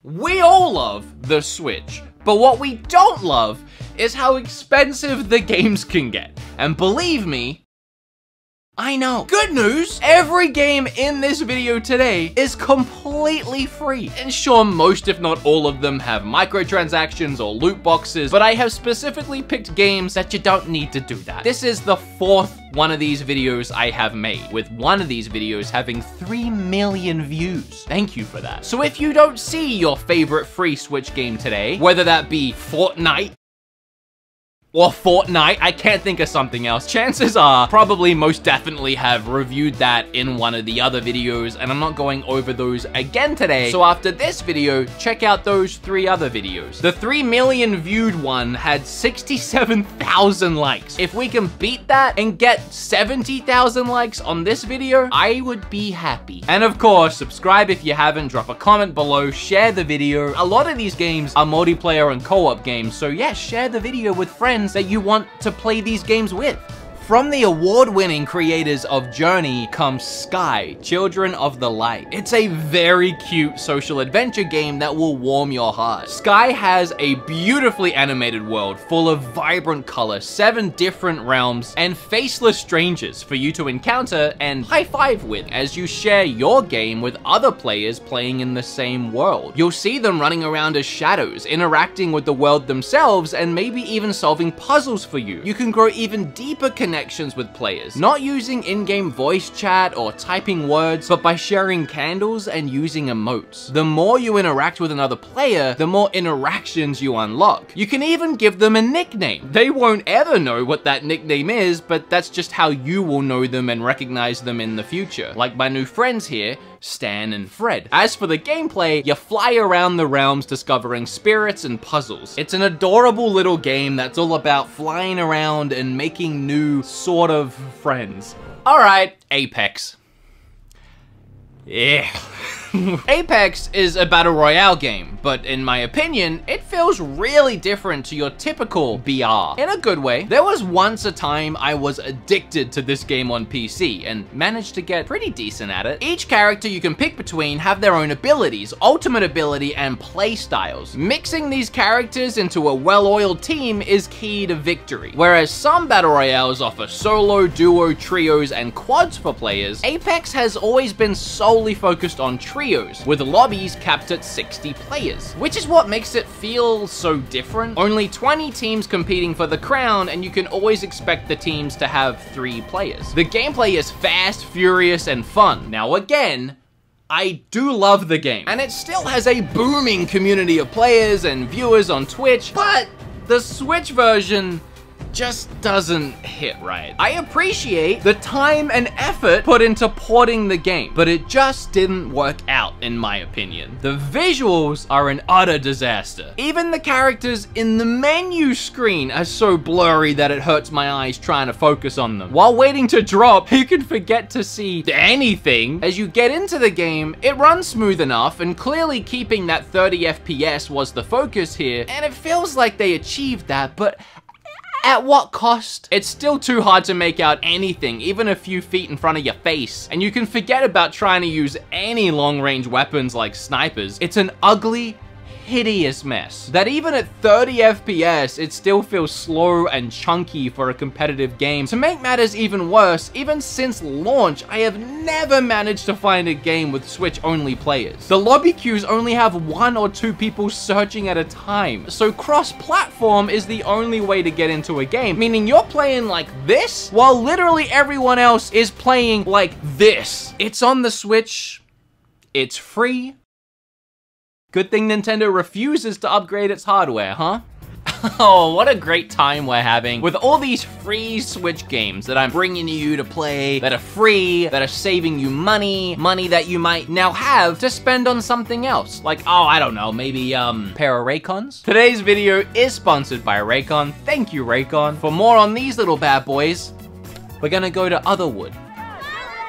We all love the Switch, but what we don't love is how expensive the games can get. And believe me, I know. Good news! Every game in this video today is completely free. And sure, most if not all of them have microtransactions or loot boxes, but I have specifically picked games that you don't need to do that. This is the fourth one of these videos I have made, with one of these videos having 3 million views. Thank you for that. So if you don't see your favorite free Switch game today, whether that be Fortnite, or Fortnite, I can't think of something else. Chances are, probably most definitely have reviewed that in one of the other videos, and I'm not going over those again today. So after this video, check out those 3 other videos. The 3 million viewed one had 67,000 likes. If we can beat that and get 70,000 likes on this video, I would be happy. And of course, subscribe if you haven't, drop a comment below, share the video. A lot of these games are multiplayer and co-op games, so yeah, share the video with friends that you want to play these games with. From the award-winning creators of Journey comes Sky, Children of the Light. It's a very cute social adventure game that will warm your heart. Sky has a beautifully animated world full of vibrant color, 7 different realms, and faceless strangers for you to encounter and high-five with as you share your game with other players playing in the same world. You'll see them running around as shadows, interacting with the world themselves, and maybe even solving puzzles for you. You can grow even deeper connections with players, not using in-game voice chat or typing words, but by sharing candles and using emotes. The more you interact with another player, the more interactions you unlock. You can even give them a nickname. They won't ever know what that nickname is, but that's just how you will know them and recognize them in the future. Like my new friends here, Stan and Fred. As for the gameplay, you fly around the realms discovering spirits and puzzles. It's an adorable little game that's all about flying around and making new sort of friends. Alright, Apex. Yeah. Apex is a battle royale game, but in my opinion, it feels really different to your typical BR. In a good way. There was once a time I was addicted to this game on PC and managed to get pretty decent at it. Each character you can pick between have their own abilities, ultimate ability, and play styles. Mixing these characters into a well-oiled team is key to victory. Whereas some battle royales offer solo, duo, trios, and quads for players, Apex has always been solely focused on trios, with lobbies capped at 60 players, which is what makes it feel so different. Only 20 teams competing for the crown, and you can always expect the teams to have 3 players. The gameplay is fast, furious, and fun. Now again, I do love the game, and it still has a booming community of players and viewers on Twitch, but the Switch version just doesn't hit right. I appreciate the time and effort put into porting the game, but it just didn't work out in my opinion. The visuals are an utter disaster. Even the characters in the menu screen are so blurry that it hurts my eyes trying to focus on them. While waiting to drop, you can forget to see anything. As you get into the game, it runs smooth enough, and clearly keeping that 30 FPS was the focus here, and it feels like they achieved that, but at what cost? It's still too hard to make out anything, even a few feet in front of your face. And you can forget about trying to use any long-range weapons like snipers. It's an ugly, hideous mess that even at 30 FPS, it still feels slow and chunky for a competitive game. To make matters even worse, even since launch, I have never managed to find a game with Switch-only players. The lobby queues only have 1 or 2 people searching at a time, so cross-platform is the only way to get into a game, meaning you're playing like this, while literally everyone else is playing like this. It's on the Switch, it's free. Good thing Nintendo refuses to upgrade its hardware, huh? Oh, what a great time we're having with all these free Switch games that I'm bringing you to play, that are free, that are saving you money that you might now have to spend on something else. Like, oh, I don't know, maybe, pair of Raycons? Today's video is sponsored by Raycon. Thank you, Raycon. For more on these little bad boys, we're gonna go to Otherwood.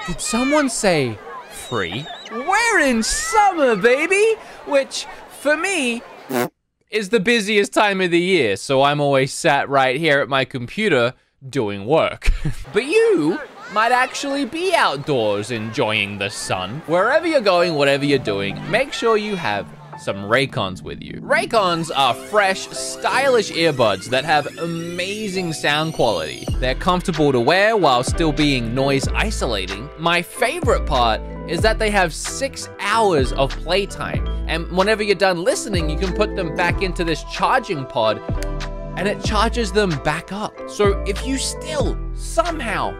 Did someone say free? We're in summer, baby! Which, for me, is the busiest time of the year, so I'm always sat right here at my computer doing work. But you might actually be outdoors enjoying the sun. Wherever you're going, whatever you're doing, make sure you have some Raycons with you. Raycons are fresh, stylish earbuds that have amazing sound quality. They're comfortable to wear while still being noise isolating. My favorite part is that they have 6 hours of playtime, and whenever you're done listening, you can put them back into this charging pod and it charges them back up. So if you still somehow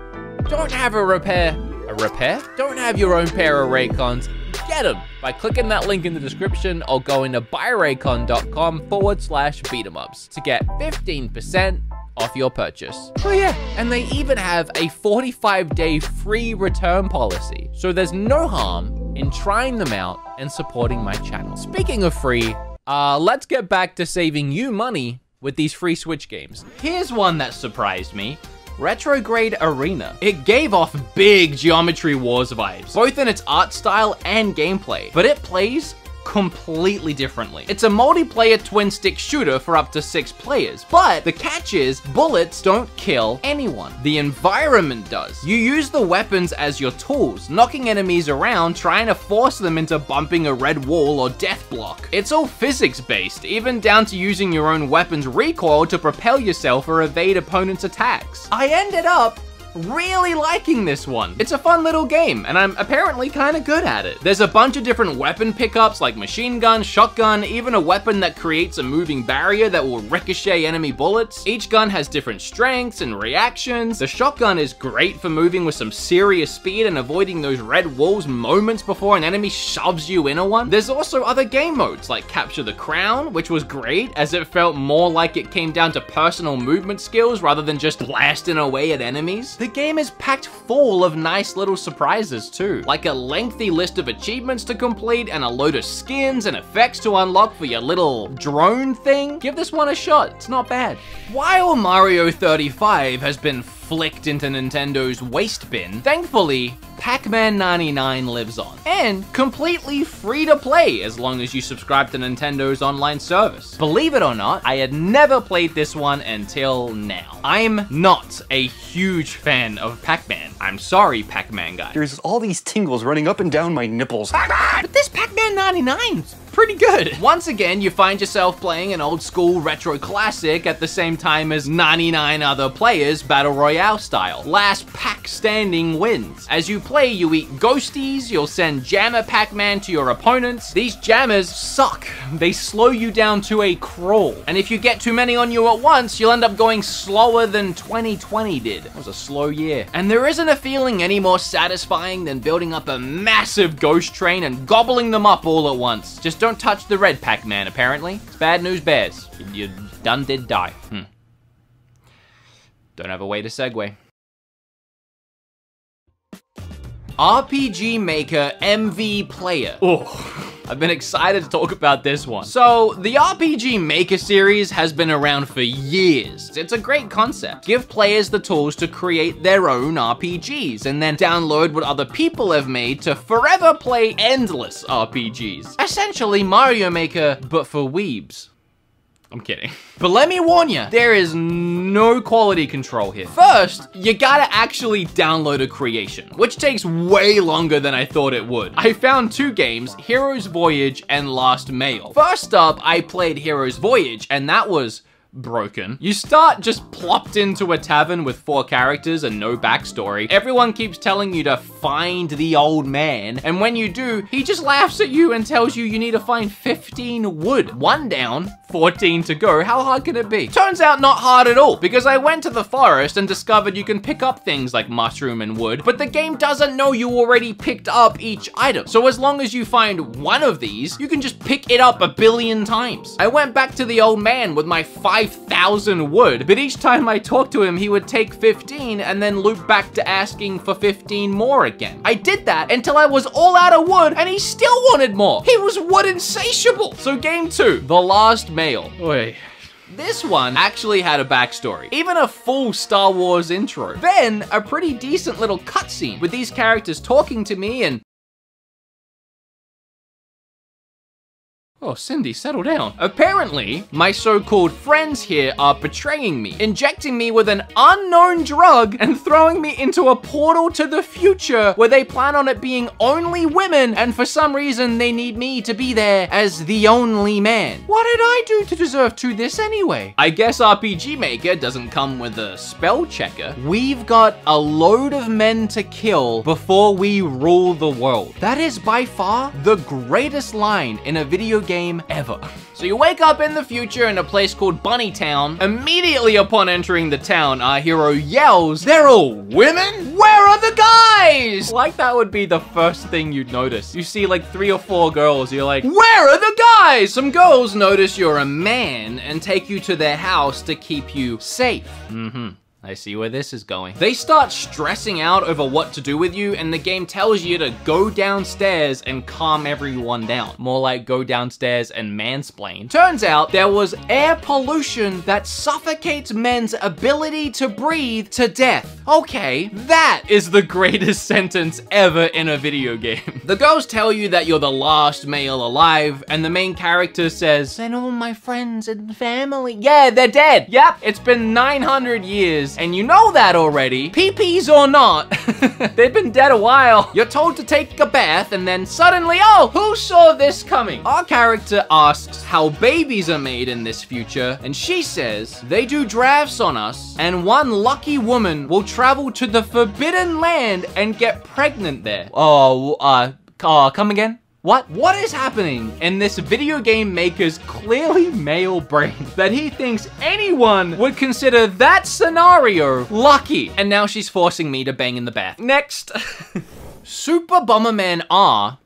don't have don't have your own pair of Raycons, get them by clicking that link in the description or going to buyraycon.com/beatemups to get 15% off your purchase. Oh yeah, and they even have a 45-day free return policy. So there's no harm in trying them out and supporting my channel. Speaking of free, let's get back to saving you money with these free Switch games. Here's one that surprised me. Retrograde Arena. It gave off big Geometry Wars vibes, both in its art style and gameplay, but it plays completely differently. It's a multiplayer twin-stick shooter for up to 6 players, but the catch is bullets don't kill anyone. The environment does. You use the weapons as your tools, knocking enemies around, trying to force them into bumping a red wall or death block. It's all physics-based, even down to using your own weapon's recoil to propel yourself or evade opponents' attacks. I ended up really liking this one. It's a fun little game, and I'm apparently kind of good at it. There's a bunch of different weapon pickups like machine gun, shotgun, even a weapon that creates a moving barrier that will ricochet enemy bullets. Each gun has different strengths and reactions. The shotgun is great for moving with some serious speed and avoiding those red walls moments before an enemy shoves you into one. There's also other game modes like Capture the Crown, which was great as it felt more like it came down to personal movement skills rather than just blasting away at enemies. The game is packed full of nice little surprises too, like a lengthy list of achievements to complete and a load of skins and effects to unlock for your little drone thing. Give this one a shot, it's not bad. While Mario 35 has been flicked into Nintendo's waste bin, thankfully, Pac-Man 99 lives on, and completely free to play as long as you subscribe to Nintendo's online service. Believe it or not, I had never played this one until now. I'm not a huge fan of Pac-Man. I'm sorry, Pac-Man guy. There's all these tingles running up and down my nipples. But this Pac-Man 99's pretty good. Once again, you find yourself playing an old school retro classic at the same time as 99 other players battle royale style. Last pack standing wins. As you play, you eat ghosties, you'll send Jammer Pac-Man to your opponents. These jammers suck. They slow you down to a crawl. And if you get too many on you at once, you'll end up going slower than 2020 did. It was a slow year. And there isn't a feeling any more satisfying than building up a massive ghost train and gobbling them up all at once. Just don't touch the red Pac-Man, apparently. It's bad news bears. You done did die. Don't have a way to segue. RPG Maker MV Player. Oh, I've been excited to talk about this one. So, the RPG Maker series has been around for years. It's a great concept. Give players the tools to create their own RPGs and then download what other people have made to forever play endless RPGs. Essentially Mario Maker, but for weebs. I'm kidding. But let me warn you, there is no quality control here. First, you gotta actually download a creation, which takes way longer than I thought it would. I found 2 games, Hero's Voyage and Last Mail. First up, I played Hero's Voyage, and that was broken. You start just plopped into a tavern with 4 characters and no backstory. Everyone keeps telling you to find the old man, and when you do, he just laughs at you and tells you you need to find 15 wood. 1 down, 14 to go. How hard can it be? Turns out not hard at all, because I went to the forest and discovered you can pick up things like mushroom and wood, but the game doesn't know you already picked up each item. So as long as you find 1 of these, you can just pick it up a billion times. I went back to the old man with my 5,000 wood, but each time I talked to him, he would take 15 and then loop back to asking for 15 more again. I did that until I was all out of wood and he still wanted more. He was wood insatiable. So game 2, The Last Mail. Oy. This one actually had a backstory, even a full Star Wars intro. Then a pretty decent little cutscene with these characters talking to me and Oh, Cindy, settle down. Apparently, my so-called friends here are betraying me, injecting me with an unknown drug and throwing me into a portal to the future where they plan on it being only women, and for some reason they need me to be there as the only man. What did I do to deserve to this anyway? I guess RPG Maker doesn't come with a spell checker. We've got a load of men to kill before we rule the world. That is by far the greatest line in a video game ever. So you wake up in the future in a place called Bunnytown. Immediately upon entering the town, our hero yells, "They're all women? Where are the guys?" Like that would be the first thing you'd notice. You see like 3 or 4 girls, you're like, "Where are the guys?" Some girls notice you're a man and take you to their house to keep you safe. I see where this is going. They start stressing out over what to do with you, and the game tells you to go downstairs and calm everyone down. More like go downstairs and mansplain. Turns out there was air pollution that suffocates men's ability to breathe to death. Okay, that is the greatest sentence ever in a video game. The girls tell you that you're the last male alive, and the main character says, "And all my friends and family." Yeah, they're dead. Yep, it's been 900 years. And you know that already. PPs or not, they've been dead a while. You're told to take a bath and then suddenly, oh, who saw this coming? Our character asks how babies are made in this future, and she says, "They do drafts on us, and one lucky woman will travel to the Forbidden Land and get pregnant there." Come again? What is happening in this video game maker's clearly male brain that he thinks anyone would consider that scenario lucky? And now she's forcing me to bang in the bath. Next. Super Bomberman R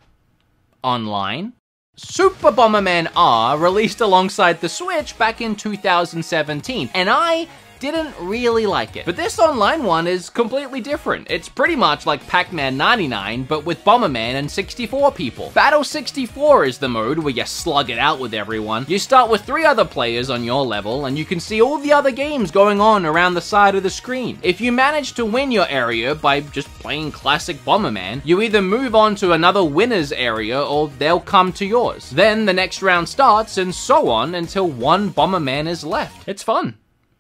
online. Super Bomberman R released alongside the Switch back in 2017, and I didn't really like it. But this online one is completely different. It's pretty much like Pac-Man 99, but with Bomberman and 64 people. Battle 64 is the mode where you slug it out with everyone. You start with 3 other players on your level, and you can see all the other games going on around the side of the screen. If you manage to win your area by just playing classic Bomberman, you either move on to another winner's area or they'll come to yours. Then the next round starts, and so on until one Bomberman is left. It's fun.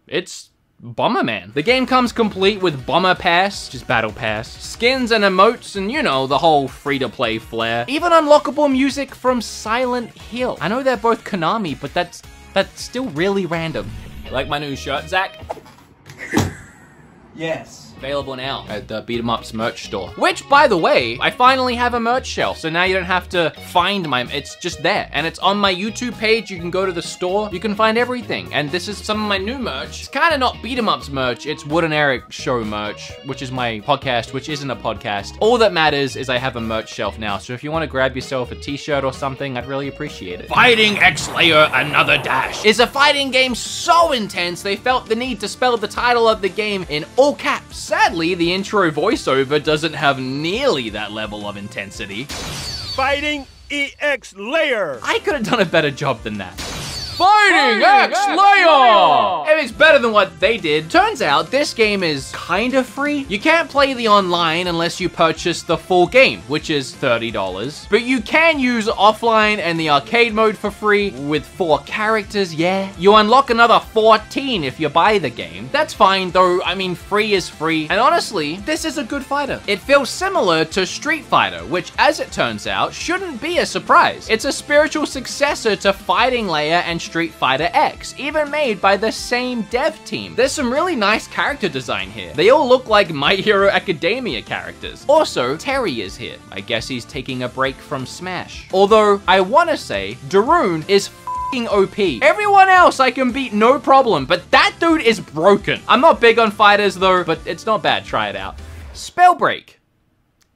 It's Bomberman. The game comes complete with Bomber Pass, just Battle Pass, skins and emotes, and you know, the whole free-to-play flair. Even unlockable music from Silent Hill. I know they're both Konami, but that's still really random. You like my new shirt, Zach? Yes. Available now at the Beat 'em Ups merch store. Which, by the way, I finally have a merch shelf, so now you don't have to find it's just there. And it's on my YouTube page. You can go to the store. You can find everything. And this is some of my new merch. It's kind of not Beat 'em Ups merch. It's Wood and Eric Show merch, which is my podcast, which isn't a podcast. All that matters is I have a merch shelf now. So if you want to grab yourself a t-shirt or something, I'd really appreciate it. Fighting X-Layer Another Dash is a fighting game so intense, they felt the need to spell the title of the game in all caps. Sadly, the intro voiceover doesn't have nearly that level of intensity. Fighting EX Layer. I could have done a better job than that. Fighting X-Layer! If it's better than what they did. Turns out this game is kind of free. You can't play the online unless you purchase the full game, which is $30. But you can use offline and the arcade mode for free with 4 characters, yeah. You unlock another 14 if you buy the game. That's fine though, I mean free is free. And honestly, this is a good fighter. It feels similar to Street Fighter, which as it turns out, shouldn't be a surprise. It's a spiritual successor to Fighting Layer and Street Fighter X, even made by the same dev team. There's some really nice character design here. They all look like My Hero Academia characters. Also, Terry is here. I guess he's taking a break from Smash. Although, I wanna say, Darun is f***ing OP. Everyone else I can beat no problem, but that dude is broken. I'm not big on fighters though, but it's not bad, try it out. Spellbreak.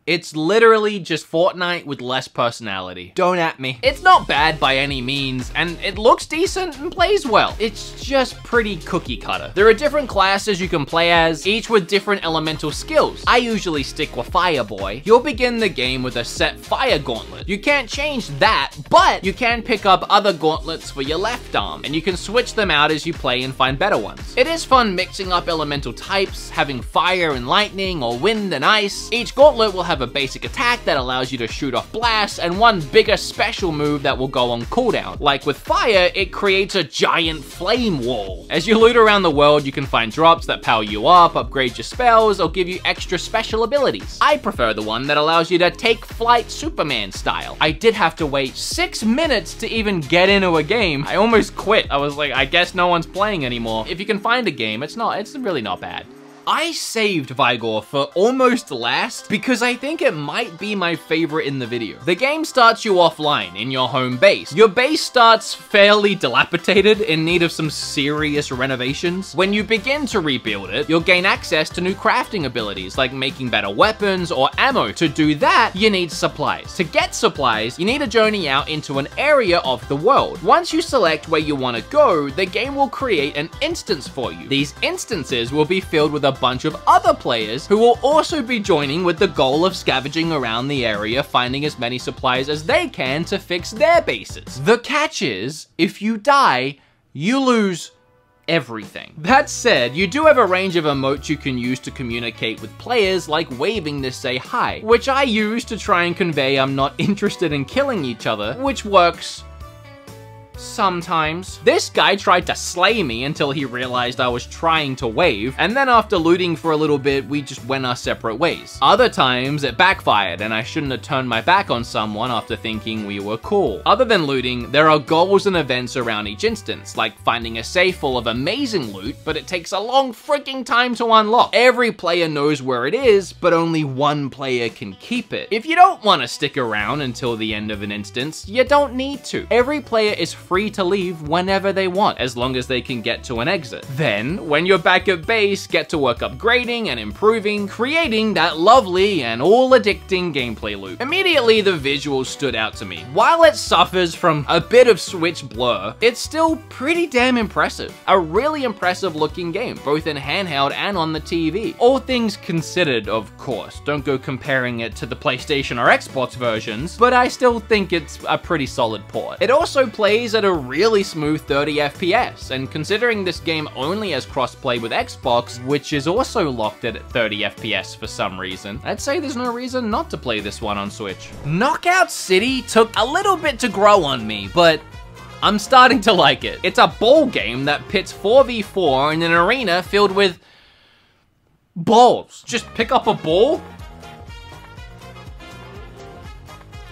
It's literally just Fortnite with less personality. Don't at me. It's not bad by any means, and it looks decent and plays well. It's just pretty cookie cutter. There are different classes you can play as, each with different elemental skills. I usually stick with Fireboy. You'll begin the game with a set fire gauntlet. You can't change that, but you can pick up other gauntlets for your left arm, and you can switch them out as you play and find better ones. It is fun mixing up elemental types, having fire and lightning, or wind and ice. Each gauntlet will have have a basic attack that allows you to shoot off blasts, and one bigger special move that will go on cooldown. Like with fire, it creates a giant flame wall. As you loot around the world, you can find drops that power you up, upgrade your spells, or give you extra special abilities. I prefer the one that allows you to take flight Superman style. I did have to wait 6 minutes to even get into a game. I almost quit. I was like, I guess no one's playing anymore. If you can find a game, it's really not bad. I saved Vigor for almost last because I think it might be my favorite in the video. The game starts you offline in your home base. Your base starts fairly dilapidated, in need of some serious renovations. When you begin to rebuild it, you'll gain access to new crafting abilities like making better weapons or ammo. To do that, you need supplies. To get supplies, you need to journey out into an area of the world. Once you select where you want to go, the game will create an instance for you. These instances will be filled with a bunch of other players who will also be joining with the goal of scavenging around the area, finding as many supplies as they can to fix their bases. The catch is, if you die, you lose everything. That said, you do have a range of emotes you can use to communicate with players, like waving to say hi, which I use to try and convey I'm not interested in killing each other, which works sometimes. This guy tried to slay me until he realized I was trying to wave, and then after looting for a little bit, we just went our separate ways. Other times, it backfired, and I shouldn't have turned my back on someone after thinking we were cool. Other than looting, there are goals and events around each instance, like finding a safe full of amazing loot, but it takes a long freaking time to unlock. Every player knows where it is, but only one player can keep it. If you don't want to stick around until the end of an instance, you don't need to. Every player is free to leave whenever they want, as long as they can get to an exit. Then, when you're back at base, get to work upgrading and improving, creating that lovely and all-addicting gameplay loop. Immediately, the visuals stood out to me. While it suffers from a bit of Switch blur, it's still pretty damn impressive. A really impressive looking game, both in handheld and on the TV. All things considered, of course. Don't go comparing it to the PlayStation or Xbox versions, but I still think it's a pretty solid port. It also plays at a really smooth 30 FPS, and considering this game only has crossplay with Xbox, which is also locked at 30 FPS for some reason, I'd say there's no reason not to play this one on Switch. Knockout City took a little bit to grow on me, but I'm starting to like it. It's a ball game that pits 4v4 in an arena filled with balls. Just pick up a ball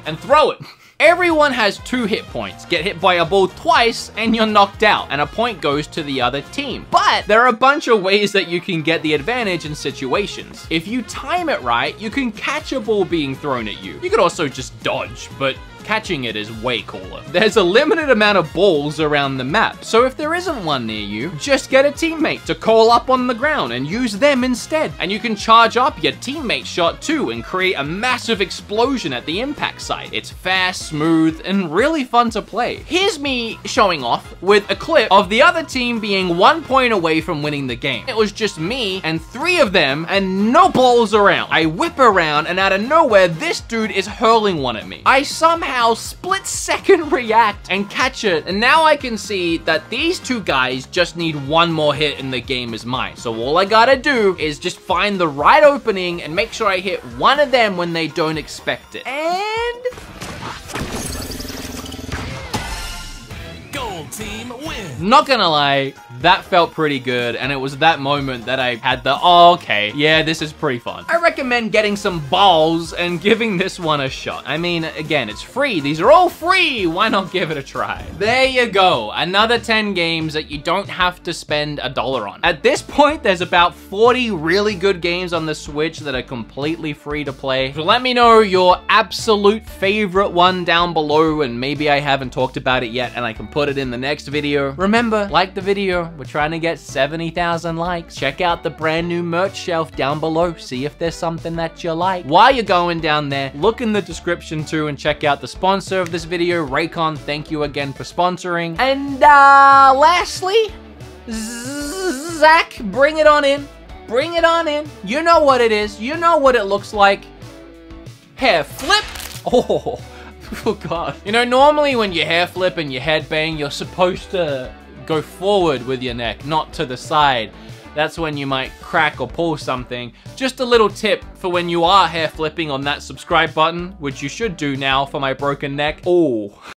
and throw it. Everyone has 2 hit points. Get hit by a ball twice and you're knocked out, and a point goes to the other team. But there are a bunch of ways that you can get the advantage in situations. If you time it right, you can catch a ball being thrown at you. You could also just dodge, but catching it is way cooler. There's a limited amount of balls around the map, so if there isn't one near you, just get a teammate to call up on the ground and use them instead. And you can charge up your teammate's shot too and create a massive explosion at the impact site. It's fast, smooth, and really fun to play. Here's me showing off with a clip of the other team being 1 point away from winning the game. It was just me and 3 of them and no balls around. I whip around and out of nowhere, this dude is hurling one at me. I somehow split-second react and catch it, and now I can see that these 2 guys just need 1 more hit and the game is mine. So all I gotta do is just find the right opening and make sure I hit one of them when they don't expect it. And Gold team wins. not gonna lie, that felt pretty good, and it was that moment that I had the, oh, okay, yeah, this is pretty fun. I recommend getting some balls and giving this one a shot. I mean, again, it's free. These are all free. Why not give it a try? There you go. Another 10 games that you don't have to spend $1 on. At this point, there's about 40 really good games on the Switch that are completely free to play. So let me know your absolute favorite one down below, and maybe I haven't talked about it yet and I can put it in the next video. Remember, like the video. We're trying to get 70,000 likes. Check out the brand new merch shelf down below. See if there's something that you like. While you're going down there, look in the description too and check out the sponsor of this video, Raycon. Thank you again for sponsoring. And lastly, Zach, bring it on in. Bring it on in. You know what it is. You know what it looks like. Hair flip. Oh, oh God. You know, normally when you hair flip and you head bang, you're supposed to go forward with your neck, not to the side. that's when you might crack or pull something. Just a little tip for when you are hair flipping on that subscribe button, which you should do now for my broken neck. Oh.